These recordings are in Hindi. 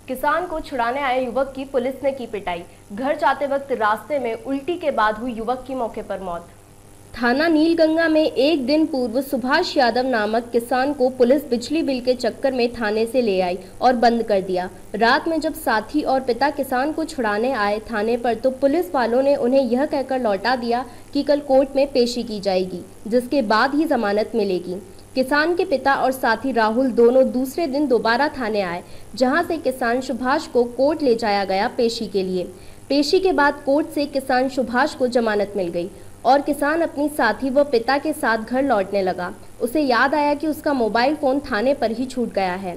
किसान को छुड़ाने आए युवक की पुलिस ने की पिटाई। घर जाते वक्त रास्ते में उल्टी के बाद हुई युवक की मौके पर मौत। थाना नीलगंगा में एक दिन पूर्व सुभाष यादव नामक किसान को पुलिस बिजली बिल के चक्कर में थाने से ले आई और बंद कर दिया। रात में जब साथी और पिता किसान को छुड़ाने आए थाने पर तो पुलिस वालों ने उन्हें यह कहकर लौटा दिया कि कल कोर्ट में पेशी की जाएगी, जिसके बाद ही जमानत मिलेगी। किसान के पिता और साथी राहुल दोनों दूसरे दिन दोबारा थाने आए, जहां से किसान सुभाष को कोर्ट ले जाया गया पेशी के लिए। पेशी के बाद कोर्ट से किसान सुभाष को जमानत मिल गई और किसान अपनी साथी व पिता के साथ घर लौटने लगा। उसे याद आया कि उसका मोबाइल फोन थाने पर ही छूट गया है।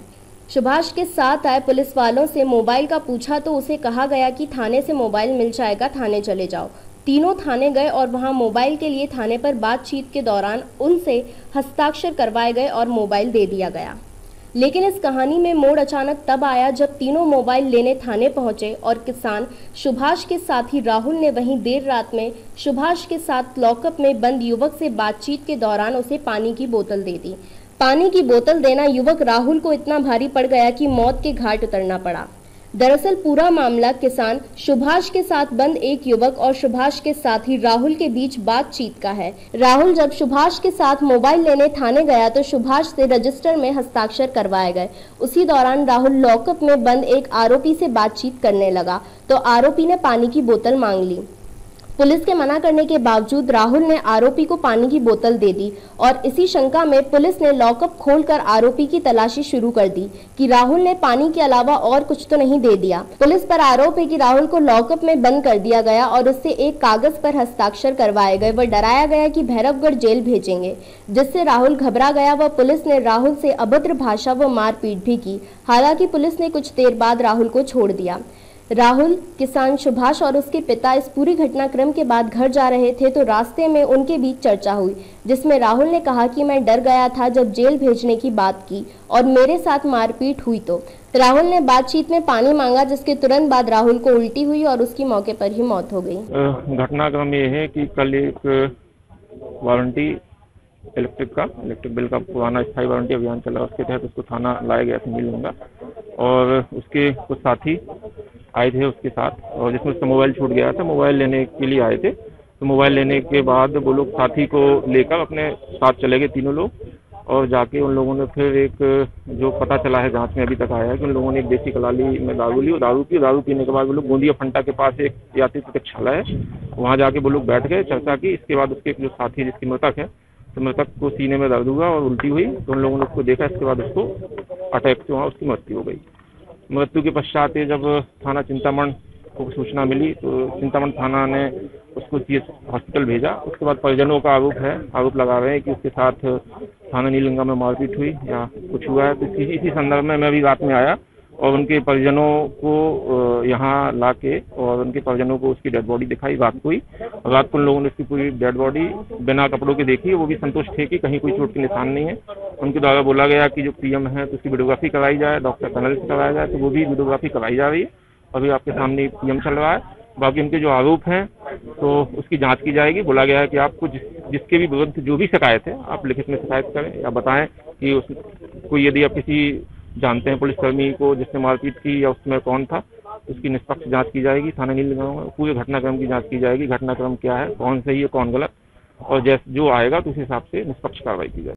सुभाष के साथ आए पुलिस वालों से मोबाइल का पूछा तो उसे कहा गया कि थाने से मोबाइल मिल जाएगा, थाने चले जाओ। तीनों थाने गए और वहां मोबाइल के लिए थाने पर बातचीत के दौरान उनसे हस्ताक्षर करवाए गए और मोबाइल दे दिया गया। लेकिन इस कहानी में मोड़ अचानक तब आया जब तीनों मोबाइल लेने थाने पहुंचे और किसान सुभाष के साथी राहुल ने वहीं देर रात में सुभाष के साथ लॉकअप में बंद युवक से बातचीत के दौरान उसे पानी की बोतल दे दी। पानी की बोतल देना युवक राहुल को इतना भारी पड़ गया कि मौत के घाट उतरना पड़ा। दरअसल पूरा मामला किसान सुभाष के साथ बंद एक युवक और सुभाष के साथी राहुल के बीच बातचीत का है। राहुल जब सुभाष के साथ मोबाइल लेने थाने गया तो सुभाष से रजिस्टर में हस्ताक्षर करवाए गए। उसी दौरान राहुल लॉकअप में बंद एक आरोपी से बातचीत करने लगा तो आरोपी ने पानी की बोतल मांग ली। पुलिस के मना करने के बावजूद राहुल ने आरोपी को पानी की बोतल दे दी और इसी शंका में पुलिस ने लॉकअप खोलकर आरोपी की तलाशी शुरू कर दी कि राहुल ने पानी के अलावा और कुछ तो नहीं दे दिया। पुलिस पर आरोप है कि राहुल को लॉकअप में बंद कर दिया गया और उससे एक कागज पर हस्ताक्षर करवाए गए व डराया गया कि भैरवगढ़ जेल भेजेंगे, जिससे राहुल घबरा गया व पुलिस ने राहुल से अभद्र भाषा व मारपीट भी की। हालांकि पुलिस ने कुछ देर बाद राहुल को छोड़ दिया। राहुल, किसान सुभाष और उसके पिता इस पूरी घटनाक्रम के बाद घर जा रहे थे तो रास्ते में उनके बीच चर्चा हुई, जिसमें राहुल ने कहा कि मैं डर गया था जब जेल भेजने की बात की और मेरे साथ मारपीट हुई तो राहुल ने बातचीत में पानी मांगा, जिसके तुरंत बाद राहुल को उल्टी हुई और उसकी मौके पर ही मौत हो गई। घटनाक्रम ये है कि कल एक वारंटी इलेक्ट्रिक बिल का पुराना स्थायी वारंटी अभियान चला, उसके तहत उसको थाना लाया गया था नीलगंगा और उसके कुछ साथी आए थे उसके साथ, और जिसमें उसका मोबाइल छूट गया था। मोबाइल लेने के लिए आए थे तो मोबाइल लेने के बाद वो लोग साथी को लेकर अपने साथ चले गए तीनों लोग, और जाके उन लोगों ने फिर एक जो पता चला है जांच में अभी तक आया है कि उन लोगों ने एक देसी कलाली में दारू ली और दारू पीने के बाद वो लोग गोंदिया फंटा के पास एक यात्री प्रतीक्षाला है, वहाँ जाके वो लोग बैठ गए, चर्चा की। इसके बाद उसके जो साथी जिसकी मृतक है तो मृतक को सीने में दर्द हुआ और उल्टी हुई तो उन लोगों ने उसको देखा। इसके बाद उसको अटैक से वहाँ उसकी मृत्यु हो गई। मृत्यु के पश्चात जब थाना चिंतामण को सूचना मिली तो चिंतामण थाना ने उसको सीएस हॉस्पिटल भेजा। उसके बाद परिजनों का आरोप लगा रहे हैं कि उसके साथ थाना नीलगंगा में मारपीट हुई या कुछ हुआ है। तो इसी संदर्भ में मैं भी रात में आया और उनके परिजनों को यहाँ लाके और उनके परिजनों को उसकी डेड बॉडी दिखाई। रात को उन लोगों ने उसकी पूरी डेड बॉडी बिना कपड़ों के देखी। वो भी संतुष्ट थे कि कहीं कोई चोट के निशान नहीं है। उनके द्वारा बोला गया कि जो पीएम है तो उसकी वीडियोग्राफी कराई जाए, डॉक्टर पैनल से कराया जाए, तो वो भी वीडियोग्राफी कराई जा रही है। अभी आपके सामने पीएम चल रहा है। बाकी उनके जो आरोप हैं तो उसकी जांच की जाएगी। बोला गया है कि आपको जिसके भी विरुद्ध जो भी शिकायत है आप लिखित में शिकायत करें या बताएं कि कोई यदि आप किसी जानते हैं पुलिसकर्मी को जिसने मारपीट की या उसमें कौन था, उसकी निष्पक्ष जांच की जाएगी। थाना नीलगंगा में पूरे घटनाक्रम की जांच की जाएगी। घटनाक्रम क्या है, कौन सही है कौन गलत, और जैसे जो आएगा तो उस हिसाब से निष्पक्ष कार्रवाई की जाएगी।